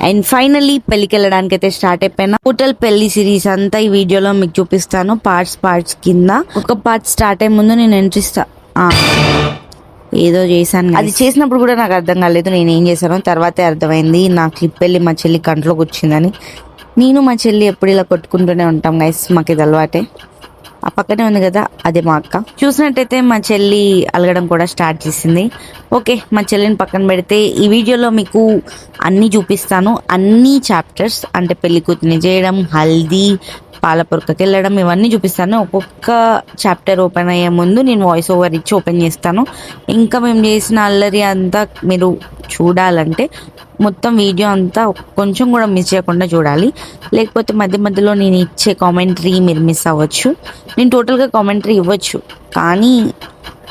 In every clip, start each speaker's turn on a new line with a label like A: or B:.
A: And finally పెళ్లికి వెళ్ళడానికి అయితే స్టార్ట్ అయిపోయినా. టోటల్ పెళ్లి సిరీస్ అంతా ఈ వీడియోలో మీకు చూపిస్తాను పార్ట్స్ కింద. ఒక పార్ట్ స్టార్ట్ అయ్యే ముందు నేను ఎంట్రీ ఏదో చేశాను, అది చేసినప్పుడు కూడా నాకు అర్థం కాలేదు నేను ఏం చేశానో. తర్వాతే అర్థమైంది నా క్లిప్ వెళ్ళి మా చెల్లి కంట్లోకి వచ్చిందని. నేను మా చెల్లి ఎప్పుడు ఇలా కొట్టుకుంటూనే ఉంటాం గైస్, మాకు ఇది అలవాటే. ఆ పక్కనే ఉంది కదా అదే మా అక్క. చూసినట్టయితే మా చెల్లి అలగడం కూడా స్టార్ట్ చేసింది. ఓకే, మా చెల్లిని పక్కన పెడితే ఈ వీడియోలో మీకు అన్నీ చూపిస్తాను. అన్ని చాప్టర్స్ అంటే పెళ్లి కూతుర్ని చేయడం, హల్దీ, పాలపొరకకి వెళ్ళడం, ఇవన్నీ చూపిస్తాను. ఒక్కొక్క చాప్టర్ ఓపెన్ అయ్యే ముందు నేను వాయిస్ ఓవర్ ఇచ్చి ఓపెన్ చేస్తాను. ఇంకా మేము చేసిన అల్లరి అంతా మీరు చూడాలంటే మొత్తం వీడియో అంతా కొంచెం కూడా మిస్ చేయకుండా చూడాలి. లేకపోతే మధ్య మధ్యలో నేను ఇచ్చే కామెంటరీ మీరు మిస్ అవ్వచ్చు. నేను టోటల్గా కామెంటరీ ఇవ్వచ్చు, కానీ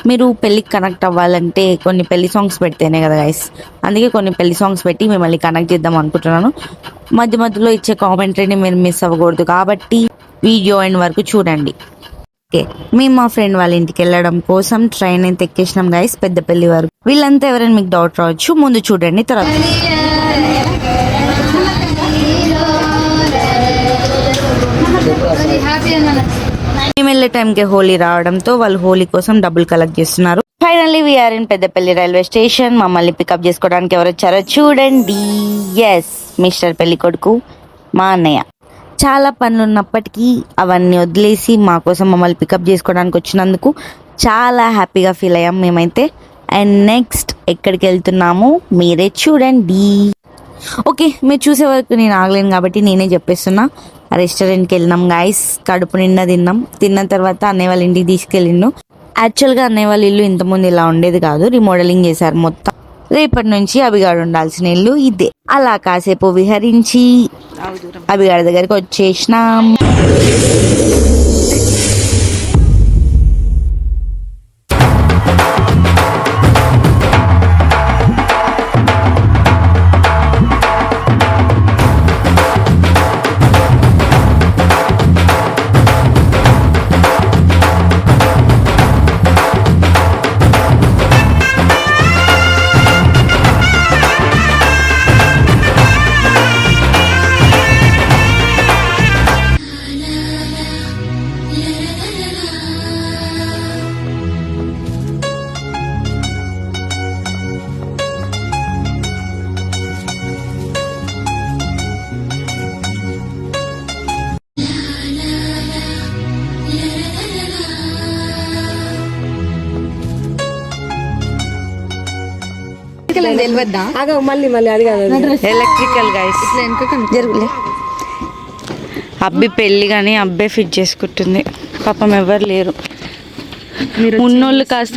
A: మీరు పెళ్ళికి కనెక్ట్ అవ్వాలంటే కొన్ని పెళ్లి సాంగ్స్ పెడితేనే కదా గైస్. అందుకే కొన్ని పెళ్లి సాంగ్స్ పెట్టి మిమ్మల్ని కనెక్ట్ చేద్దాం అనుకుంటున్నాను. మధ్య మధ్యలో ఇచ్చే కామెంటరీని మీరు మిస్ అవ్వకూడదు, కాబట్టి వీడియో ఎండ్ వరకు చూడండి. ఓకే, మేము మా ఫ్రెండ్ వాళ్ళ ఇంటికి వెళ్ళడం కోసం ట్రైన్ అయితే ఎక్కేసినాం గైస్, పెద్దపల్లి వరకు. వీళ్ళంతా ఎవరైనా మీకు డౌట్ రావచ్చు, ముందు చూడండి తర్వాత. మేము వెళ్ళే టైంకి హోలీ రావడంతో వాళ్ళు హోలీ కోసం డబ్బులు కలెక్ట్ చేస్తున్నారు. Finally we're in Peddapalli railway station. మమ్మల్ని పికప్ చేసుకోవడానికి ఎవరు వచ్చారో చూడండి. ఎస్, మిస్టర్ పెళ్లి కొడుకు మా అన్నయ్య. చాలా పనులు ఉన్నప్పటికీ అవన్నీ వదిలేసి మా కోసం మమ్మల్ని పికప్ చేసుకోవడానికి వచ్చినందుకు చాలా హ్యాపీగా ఫీల్ అయ్యాం మేమైతే. అండ్ నెక్స్ట్ ఎక్కడికి వెళ్తున్నాము మీరే చూడండి. ఓకే, మీరు చూసే వరకు నేను ఆగలేను కాబట్టి నేనే చెప్పేస్తున్నా. రెస్టారెంట్కి వెళ్ళినాం గాయస్, కడుపు నిండా తిన్నాం. తిన్న తర్వాత అన్నయ్య వాళ్ళ ఇంటికి తీసుకెళ్ళిండు. యాక్చువల్గా అన్నయ్య వాళ్ళ ఇల్లు ఇంతకుముందు ఇలా ఉండేది కాదు, రీమోడలింగ్ చేశారు మొత్తం. రేపటి నుంచి అభిగాడు ఉండాల్సిన ఇల్లు ఇదే. అలా కాసేపు విహరించి అభిగాడి దగ్గరికి వచ్చేసినాం. ఎలక్ట్రికల్ గైస్ జరుగులే. అబ్బి పెళ్ళి కానీ అబ్బే ఫిట్ చేసుకుంటుంది. పాపం ఎవరు లేరు. ఉన్నోళ్ళు కాస్త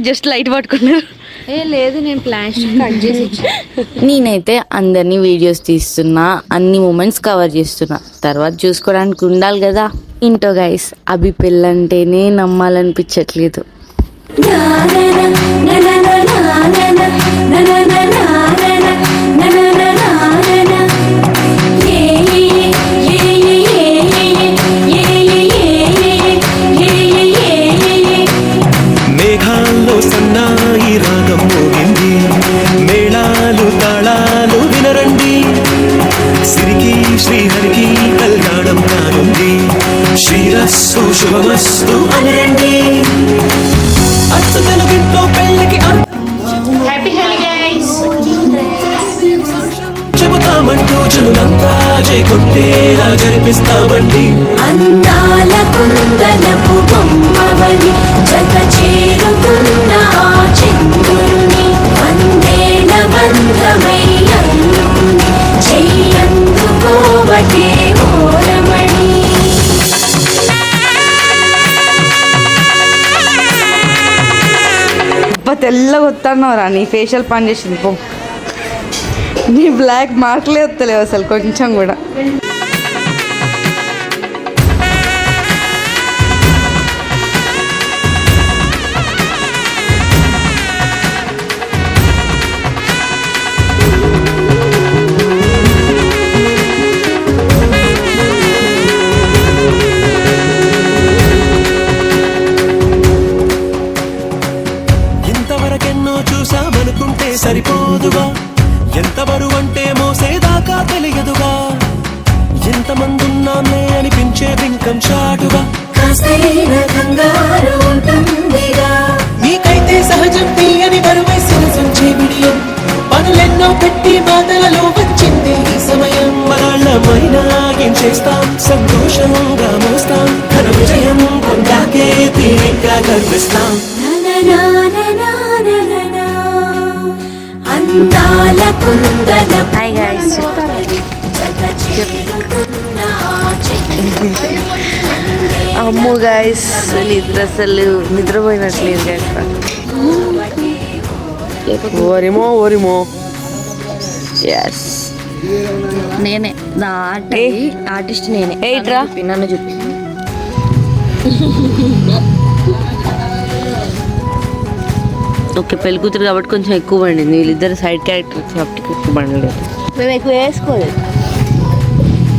A: జస్ట్ లైట్ పట్టుకున్నారు.
B: లేదు, నేను ప్లాస్టిక్ కట్ చేసి.
A: నేనైతే అందరినీ వీడియోస్ తీస్తున్నా, అన్ని మూమెంట్స్ కవర్ చేస్తున్నా. తర్వాత చూసుకోవడానికి ఉండాలి కదా. ఇంటో గైస్, అభి పెళ్ళంటేనే నమ్మాలనిపించట్లేదు.
C: మేఘాల్లో సన్నాయి రాగం మోగింది, మేళాలు తాళాలు వినరండి. సిరికి శ్రీహరికి కళ్యాణం కానుంది, శ్రీరస్సు శుభమస్తు అనరండి. అచ్చతలుగింట్లో పెళ్ళికి హ్యాపీ హాలిడేస్ చెబుతామంటూ జనులంతా చేకొట్టేలా జరిపిస్తామండి. అందాల కుందలపు బొమ్మవని జత చేరుకున్న ఆ చంద్రుని వందేల బంధమై అందుకుని చెయ్యందుకోవటే ఓరమణి.
A: తెల్లగా వస్తున్నావురా, నీ ఫేషియల్ పని చేసింది పో. నీ బ్లాక్ మార్క్లే వస్తలేవు అసలు కొంచెం కూడా.
C: ఇంతవరకెన్నో చూసామనుకుంటే సరిపోదుగా,
D: బరువంటే మోసేదాకా తెలియదుగా, ఎంతమందున్నామే అనిపించే బింకం చాటుగా.
C: కాస్తైన కంగారు ఉంటుందిగా,
D: నీకైతే సహజం తీయని బరువై సరసించే బిడియం, పనులెన్నో పెట్టి మాటలలో వచ్చింది ఈ సమయం. మనాళ్ళమైనా ఏం చేస్తాం, సంతోషంగా మోస్తాం, ఘన విజయం పొందాకే తీరిగ్గా గర్విస్తాం.
C: నననాననానననా, అందాల కుందనపు
A: హాయ్ గైస్,
C: జత చేరుకున్న
A: అమ్మో గైస్ అసలు నిద్రపోయినట్లేదు గైస్.
D: ఓరిమో ఓరిమో.
A: ఎస్
B: నేనే నా ఆర్టిస్ట్ నేనే.
A: ఎయిట్రా
B: నన్ను చెప్పి
A: ఓకే, పెళ్లి కూతురు కాబట్టి కొంచెం ఎక్కువ పండింది, వీళ్ళిద్దరు సైడ్ క్యారెక్టర్స్ కాబట్టి ఎక్కువ పండలేదు.
B: మేము ఎక్కువ వేసుకోలేదు.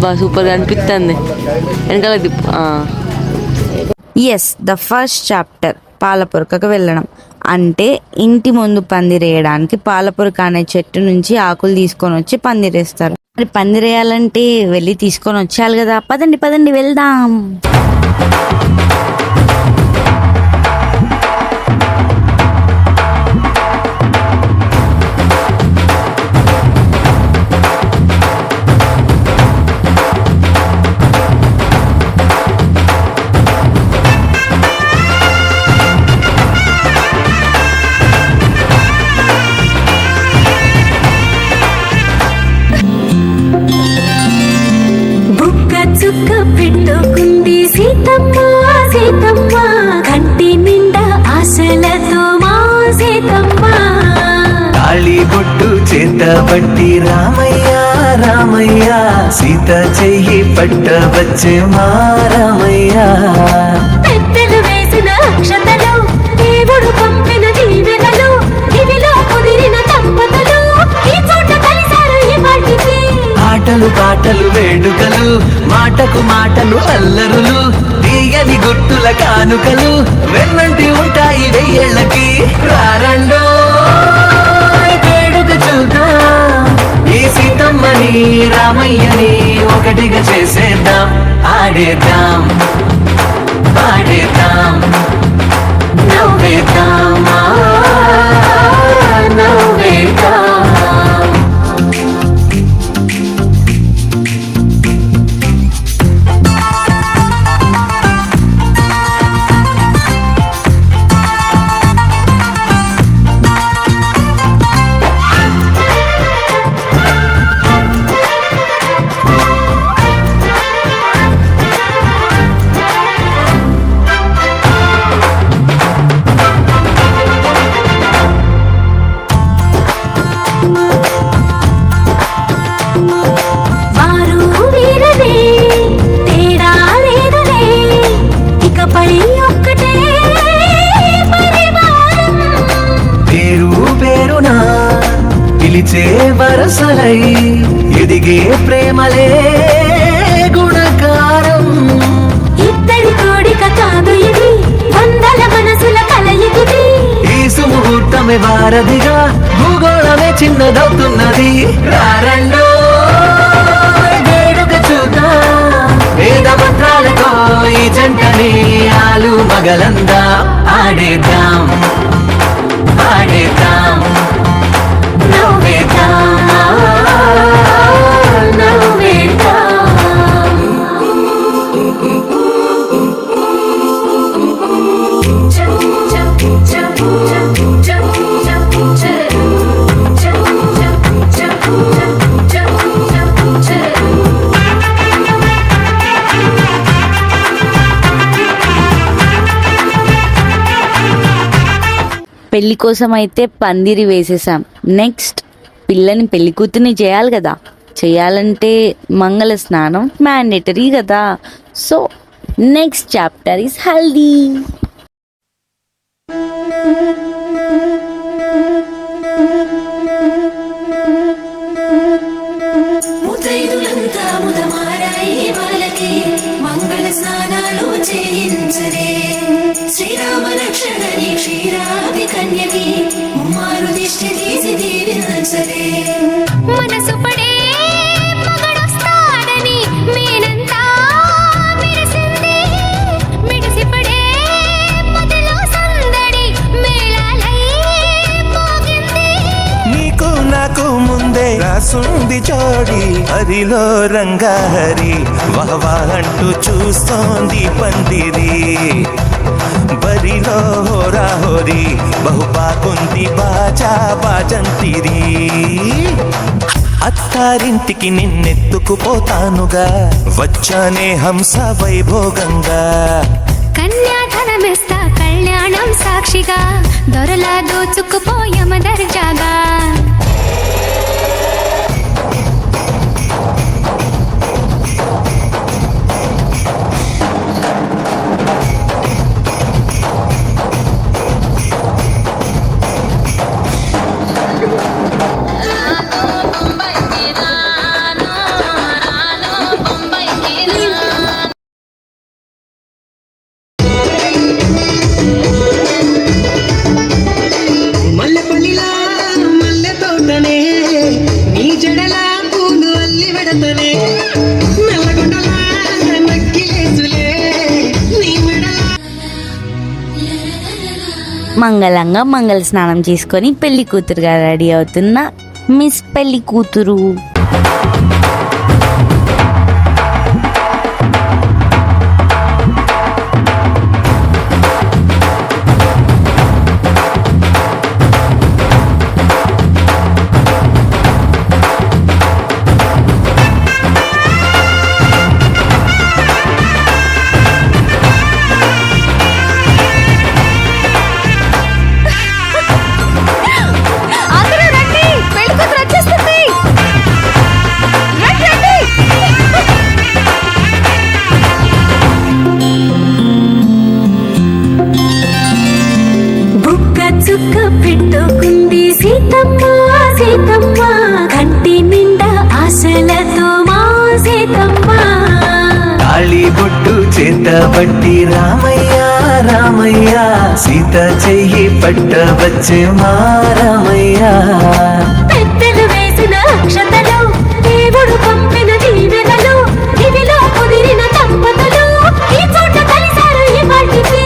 A: బాగా సూపర్గా అనిపిస్తుంది వెనకాల దిప్పు. ఎస్, ద ఫస్ట్ చాప్టర్ పాలపొరకకు వెళ్ళడం. అంటే ఇంటి ముందు పందిరేయడానికి పాలపొరక అనే చెట్టు నుంచి ఆకులు తీసుకొని వచ్చి పందిరేస్తారు. మరి పందిరేయాలంటే వెళ్ళి తీసుకొని వచ్చేయాలి కదా. పదండి పదండి వెళ్దాం.
C: బుక్క చుక్క పెట్టుకుంది సీతమ్మ సీతమ్మ, కంటి నిండా ఆశలతో మా సీతమ్మ.
E: తాళి బొట్టు చేత పట్టి రామయ్య రామయ్య, సీత చెయ్యి పట్ట వచ్చే మా రామయ్య.
C: పెద్దలు వేసిన అక్షతలు, దేవుడు పంపిన దీవెనలు, ఇవిలో కుదిరిన దంపతులు ఈ చోట కలిశారు ఈ వాటికి.
E: ఆటలు పాటలు వేడుకలు, మాటకు మాటలు అల్లరులు, తీయని గుర్తుల కానుకలు వెన్నంటి ఉంటాయి వెయ్యేళ్ళకి. రారండో వేడుక చూద్దాం, ఈ సీతమ్మని రామయ్యని ఒకటిగా చేసేద్దాం. ఆడేద్దాం పాడేద్దాం నవ్వేద్దాం నవ్వేద్దాం.
C: వారు వీరనే తేడా లేదులే, ఇకపై ఒక్కటే పరివారం.
E: పేరు పేరునా పిలిచే వరసలై ఎదిగే ప్రేమలే గుణకారం.
C: ఇద్దరి కోడిక కాదు ఇది, వందల మనసుల కలయికిది.
E: ఈ సుముహూర్తమే వారధిగా, భూగోళమే చిన్నదవుతున్నది. రారండో వేడుక చూద్దాం, వేద మంత్రాలతో ఈ జంటని ఆలు మగలందా. ఆడేద్దాం ఆడేద్దాం నవ్వేద్దాం నవ్వేద్దాం.
A: పెళ్లి కోసం అయితే పందిరి వేసేసాం. నెక్స్ట్ పిల్లని పెళ్లి కూతుర్ని చేయాలి కదా. చేయాలంటే మంగళ స్నానం మ్యాండేటరీ కదా. So next chapter is haldi.
C: ముతైదులంతా ముదమారాయి వాళ్ళకి మంగళ స్నానాలు చేయించరే. శ్రీరామ రక్షణని క్షీరాది కన్యని ముమ్మారు దిష్టి తీసి దీవించరే. మన
F: కాసుంది జోడి హరిలో రంగాహరి వహవా అంటూ చూస్తోంది పందిరి బరిలో హోరా హోరి బహుబాగుంది బాజా బాజంతిరి అత్తారింటికి నిన్నెత్తుకుపోతానుగా వచ్చానే హంస వైభోగంగా
G: కన్యాధనమిస్తా కళ్యాణం సాక్షిగా దొరలా దోచుకుపోయమ దర్జాగా
D: మల్లెపల్లిలా మల్లె తోటనే నీ జడలా పూలు అల్లి వెడతనే నల్లగొండలా నక్కిలేసులే నీ మెడలా
A: మంగళంగా మంగళ స్నానం చేసుకొని పెళ్లి కూతురుగా రెడీ అవుతున్న మిస్ పెళ్లి కూతురు.
G: అందరూ రండి, పెళ్లి కూతురు వచ్చేస్తుంది. రండి, రండి. బుక్క చుక్క పెట్టుకుంది సీతమ్మ సీతమ్మ కంటి నిండా ఆశలతో మా సీతమ్మ
E: తాళి బొట్టు చేత పట్టి రామయ్య రామయ్య సీత చెయ్యి పట్ట వచ్చే మా రామయ్య
G: పెద్దలు వేసిన అక్షతలు దేవుడు పంపిన దీవెనలు ఇవిలో కుదిరిన దంపతులు ఈ చోట కలిసారు ఈ వాటికి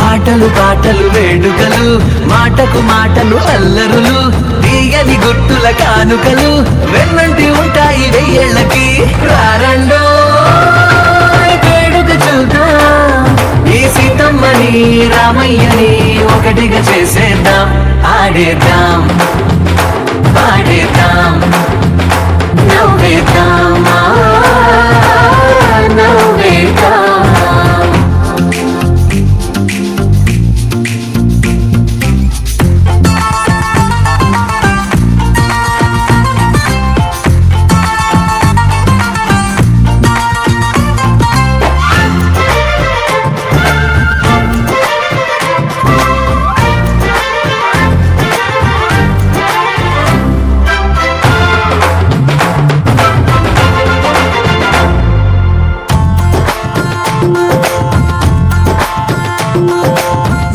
E: ఆటలు పాటలు వేడుకలు మాటకు మాటలు అల్లరులు తీయని గుట్టుల కానుకలు వెన్నంటి ఉంటాయి వెయ్యేళ్ళకి రారండో వేడుక చూద్దాం ఈ సీతమ్మని రామయ్యని ఒకటిగా చేసేద్దాం ఆడేద్దాం పాడేద్దాం నవ్వేద్దాం నవ్వేద్దాం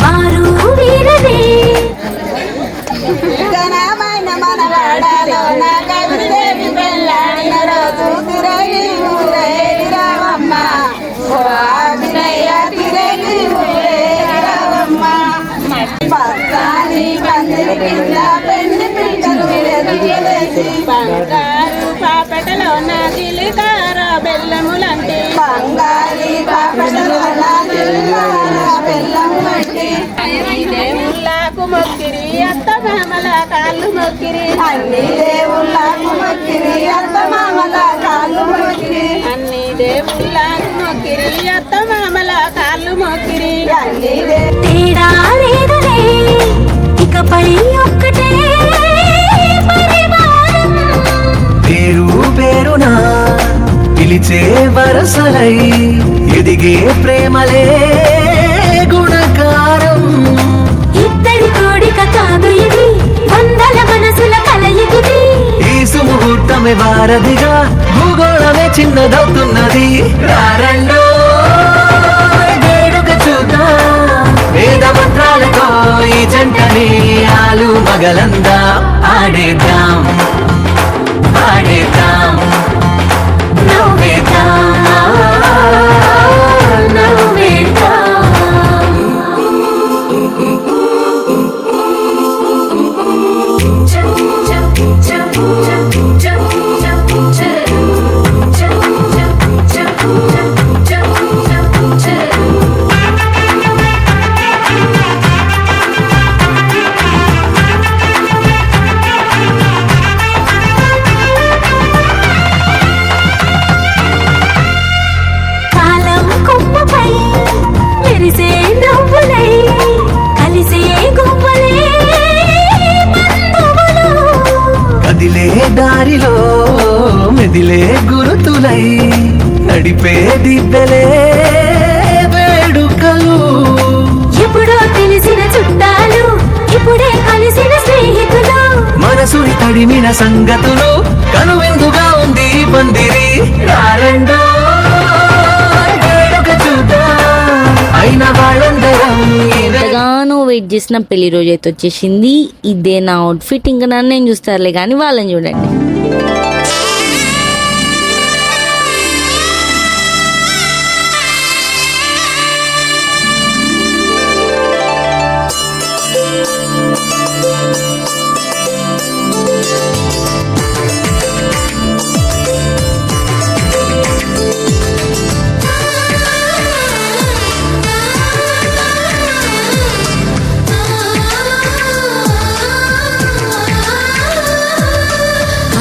G: వారు వీరనే
H: బంగారు పాపటలో నాగిలికార బెల్లములంటే బంగారి పాపటలో నాగిలికార బెల్లములంటే అన్ని దేవుళ్ళకు మొక్కిరి అత్త మామల కాళ్ళు మొక్కిరి అన్ని దేవుళ్ళకు మొక్కిరి అత్త మామల కాళ్ళు మొక్కిరి అన్ని దేవుళ్ళకు మొక్కిరి అత్త మామల కాళ్ళు మొక్కిరి అన్ని
G: తేడా లేదనే ఇకపై ఒక్కటే పరివారం
E: పేరు పేరునా పిలిచే వరసలై ఎదిగే ప్రేమలే గుణకారం
G: ఇద్దరి కోడిక కాదు ఇది వందల మనసుల కలయికిది
E: ఈ సుముహూర్తమే వారధిగా భూగోళమే చిన్నదవుతున్నది రారండో వేడుక చూద్దాం వేద మంత్రాలతో ఈ జంటని ఆలు మగలందా ఆడేద్దాం పాడేద్దాం నవ్వేద్దాం నవ్వేద్దాం
G: జం జం జం జం జం
E: నడిపే దిబ్బలే వేడుకలు.
G: ఎప్పుడో తెలిసిన చుట్టాలు ఇప్పుడే కలిసిన స్నేహితులు.
E: మనసుని తడిమిన సంగతులు కనువిందుగా ఉంది ఈ పందిరి. రారండో వేడుక చూద్దాం అయిన వాళ్ళందరం ఇదే.
A: ఎంతగానో వెయిట్ చేసిన పెళ్లి రోజు అయితే వచ్చేసింది. ఇదే నా అవుట్ఫిట్. ఇంకా నన్ను ఏం చూస్తారులే కానీ వాళ్ళని చూడండి.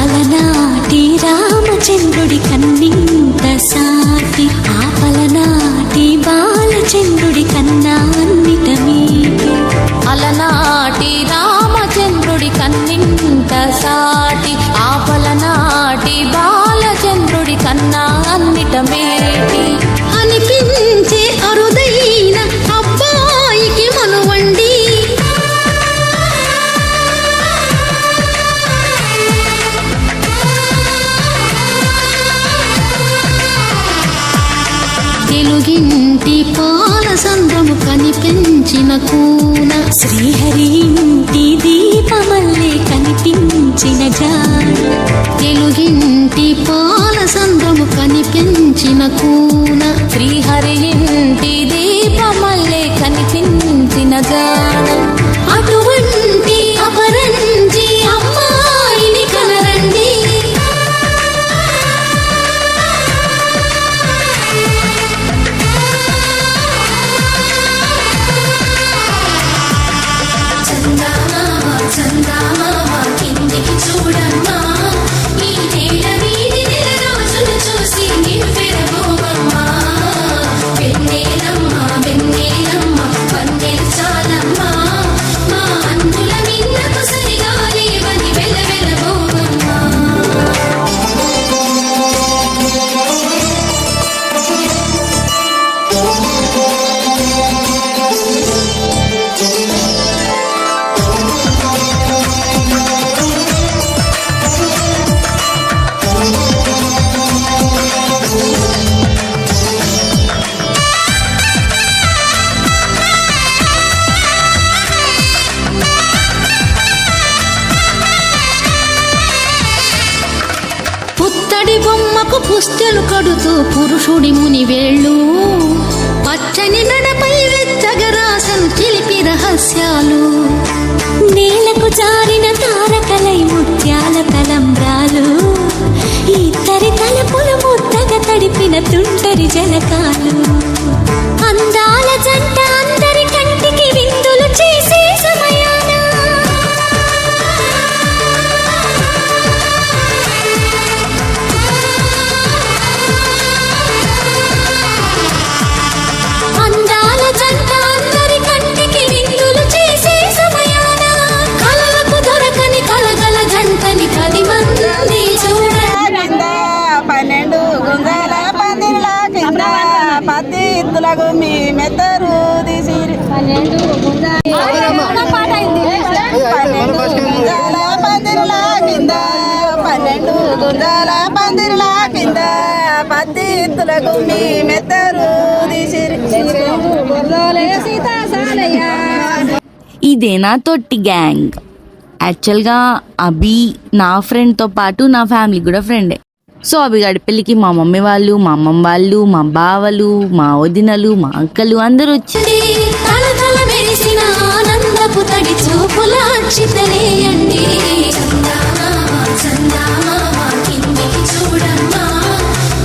G: అలనాటి రామచంద్రుడి కన్నింత సాటి ఆపలనాటి బాలచంద్రుడి కన్నా అన్నిట మీటి.
I: అలనాటి రామచంద్రుడి కన్నింత సాటి ఆపలనాటి బాలచంద్రుడి కన్నా అన్నిట మేటి.
G: అనిపించే అరుదైన అబ్బాయికి మనువండి. తెలుగింటి పాల సంద్రము కనిపించిన కూన శ్రీహరి ఇంటి దీపమల్లే కనిపించిన జాన. తెలుగింటి పాల సంద్రము కనిపించిన కూన
I: శ్రీహరి ఇంటి దీపమల్లే కనిపించిన జాన.
G: అటువంటి అపరంజి అమ్మాయిని కనరండి.
C: చందమామ చందమామ కిందికి చూడమ్మా, ఈ నేల వీధి నెల రోజులు చూసి నివ్వెరబోవమ్మా. వెన్నెలమ్మ వెన్నెలమ్మ పన్నెలు చాలమ్మా, మా అందుల మిన్నకు సరిగా లేవని వెలవెలబోవమ్మా.
G: పుత్తడి బొమ్మకు పుస్తెలు కడుతూ పురుషుడి ముని వేళ్ళు పచ్చని నడపై వెచ్చగరాసను చిలిపి రహస్యాలు. నేలకు జారిన తారకలై ముత్యాల తలంబ్రాలు ఇద్దరి తలపులు ముద్దగా తడిపిన తుంటరి జలకాలు. అందాల జంట అందరి కంటికి విందులు చేసే సమయాన అందాల జంట అందరి కంటికి విందులు చేసే సమయాన కలలకు దొరకని కలగల జంటని 10 మంది చూడండి.
H: 12 గుంజాల పందిళ్ళ కింద పత్తి ఇత్తులకు మీ మెత్తరు తీసిరి. 12 గుంజాల పందిళ్ళ కింద 12 గుంజాల పందిళ్ళ కింద పత్తి ఇత్తులకు మీ మెత్తరు తీసిరి.
A: ఇదే నా తొట్టి గ్యాంగ్. యాక్చువల్గా అభి నా ఫ్రెండ్తో పాటు నా ఫ్యామిలీ కూడా ఫ్రెండే. సో అభిగాడి పెళ్ళికి మా మమ్మీ వాళ్ళు, మా అమ్మమ్మ వాళ్ళు, మా బావలు, మా వదినలు, మా అక్కలు అందరూ వచ్చి
G: తలతల మెరిసిన ఆనందపు తడి చూపుల అక్షితలేయండి.
C: చందమామ చందమామ కిందికి చూడమ్మా,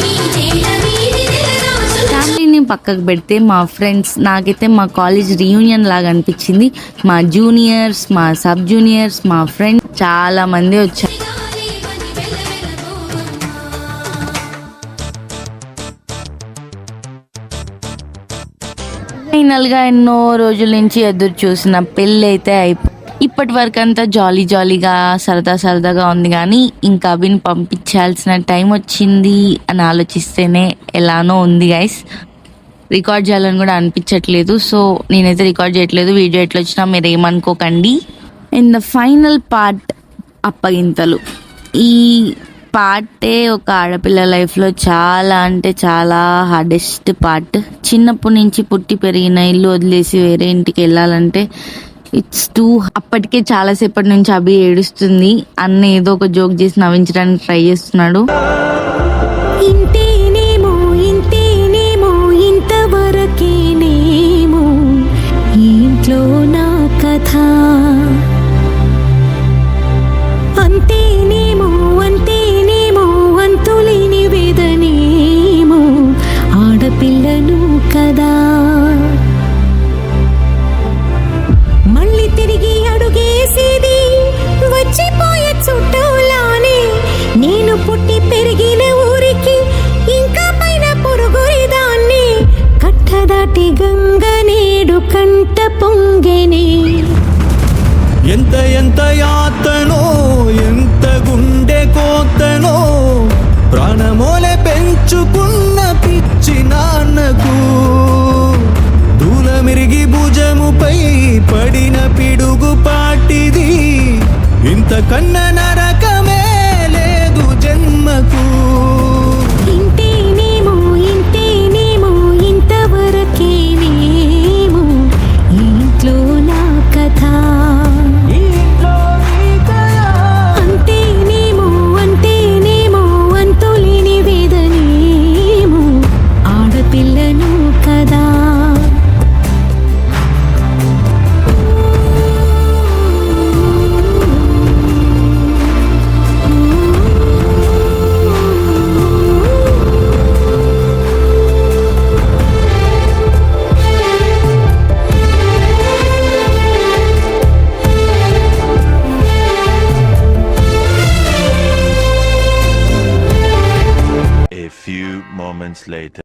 C: ఈ నేల వీధి నెల రోజులు
A: ఫ్యామిలీని పక్కకు పెడితే మా ఫ్రెండ్స్, నాకైతే మా కాలేజ్ రీయూనియన్ లాగా అనిపించింది. మా జూనియర్స్, మా సబ్ జూనియర్స్, మా ఫ్రెండ్స్ చాలా మంది వచ్చారు. ఫైనల్గా ఎన్నో రోజుల నుంచి ఎదురు చూసిన పెళ్ళి అయితే అయిపోయింది. ఇప్పటి వరకు అంతా జాలీగా సరదాగా ఉంది, కానీ ఇంకా అవిని పంపించాల్సిన టైం వచ్చింది అని ఆలోచిస్తేనే ఎలానో ఉంది గైస్. రికార్డ్ చేయాలని కూడా అనిపించట్లేదు. సో నేనైతే రికార్డ్ చేయట్లేదు. వీడియో ఎట్లా వచ్చినా మీరు ఏమనుకోకండి. ఇన్ ద ఫైనల్ పార్ట్ అప్పగింతలు. ఈ పార్టే ఒక ఆడపిల్ల లైఫ్లో చాలా అంటే చాలా హార్డెస్ట్ పార్ట్. చిన్నప్పటి నుంచి పుట్టి పెరిగిన ఇల్లు వదిలేసి వేరే ఇంటికి వెళ్ళాలంటే ఇట్స్ టూ. అప్పటికే చాలాసేపటి నుంచి అభి ఏడుస్తుంది. అన్న ఏదో ఒక జోక్ చేసి నవ్వించడానికి ట్రై చేస్తున్నాడు.
G: ఇంతేనేమో ఇంతవరకేనేమో ఇంట్లో నా కథ, అంతేనేమో అంతులేని వేదనేమో ఆడపిల్లను కదా. మళ్ళీ తిరిగి అడుగేసేది వచ్చిపోయే చుట్టూలానే. నేను పుట్టి పెరిగిన ఊరికి ఇంకా పైన పొరుగురిదాన్ని. కట్టదాటి గంగ నేడు కంట పొంగెనే.
E: ఎంత యాతనో ఎంత గుండె కోతనో ప్రాణమోలే పెంచుకున్న పిచ్చి నాన్నకు దూలమిరిగి భుజముపై పడిన పిడుగు పాటిది. ఇంతకన్నా నరకమే లేదు జన్మకు.
G: ఇంతేనేమో ఇంతవరకేనేమో ఇంట్లో నా కథ, అంతేనేమో అంతులేని వేదనేమో ఆడపిల్లను కదా.
F: A few moments later.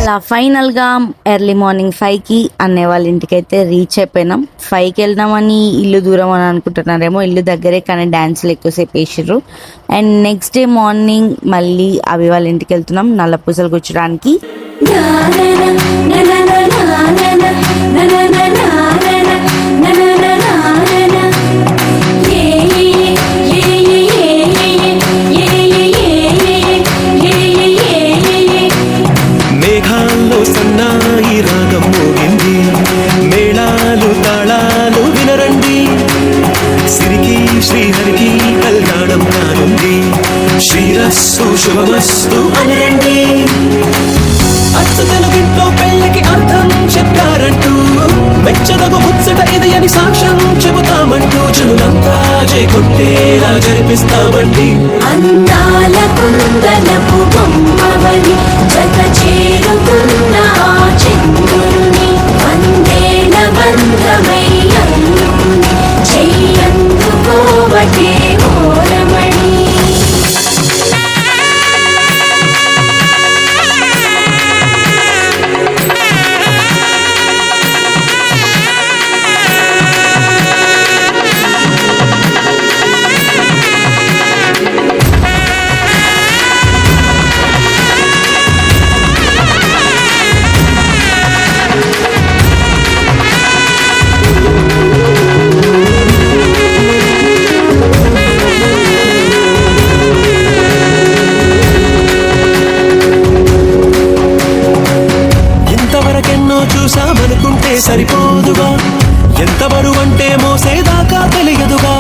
A: అలా ఫైనల్గా ఎర్లీ మార్నింగ్ 5కి అన్నయ్య వాళ్ళ ఇంటికి అయితే రీచ్ అయిపోయినాం. 5కి వెళ్దామని ఇల్లు దూరం అని అనుకుంటున్నారేమో, ఇల్లు దగ్గరే కానీ డ్యాన్స్లు ఎక్కువసేపు వేసిర్రు. అండ్ నెక్స్ట్ డే మార్నింగ్ మళ్ళీ అవి వాళ్ళ ఇంటికి వెళ్తున్నాం నల్లపూసలు కూర్చోడానికి.
E: మేఘాల్లో సన్నాయి రాగం మోగింది, మేళాలు తాళాలు వినరండి, సిరికి శ్రీహరికి కళ్యాణం కానుంది, శ్రీరస్సు శుభమస్తు అనరండి. అచ్చ తెలుగింట్లో పెళ్ళికి అర్థం చెప్పారంటూ, మెచ్చదగు ముచ్చట ఇది అని సాక్ష్యం చెబుతామంటూ, జనులంతా చేకొట్టేలా జరిపిస్తామండి.
C: అందాల కుందలపు బొమ్మవని జత చేరుకున్న ఆ చంద్రుని వందేల బంధమై అందుకుని చెయ్యందుకోవటే ఓరమణి.
E: ఇంతవరకెన్నో చూసామనుకుంటే సరిపోదుగా, ఎంత బరువంటే మోసేదాకా తెలియదుగా,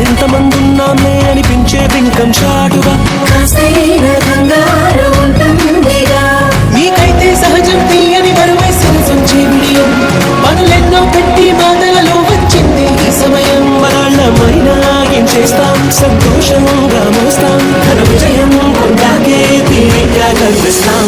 E: ఎంతమందున్నామే అనిపించే బింకం చాటుగా,
C: కాస్తైన కంగారు ఉంటుందిగా,
D: మీకైతే సహజం తీయని బరువై సంచే విడియం, పనులెన్నో పెట్టి మాటలలో వచ్చింది ఈ సమయం.
E: మరాళ్ళమైనా ఏం చేస్తాం, సంతోషంగా మోస్తాం, ఘన విజయం కొండాకే తీరిగ్గా కనిపిస్తాం.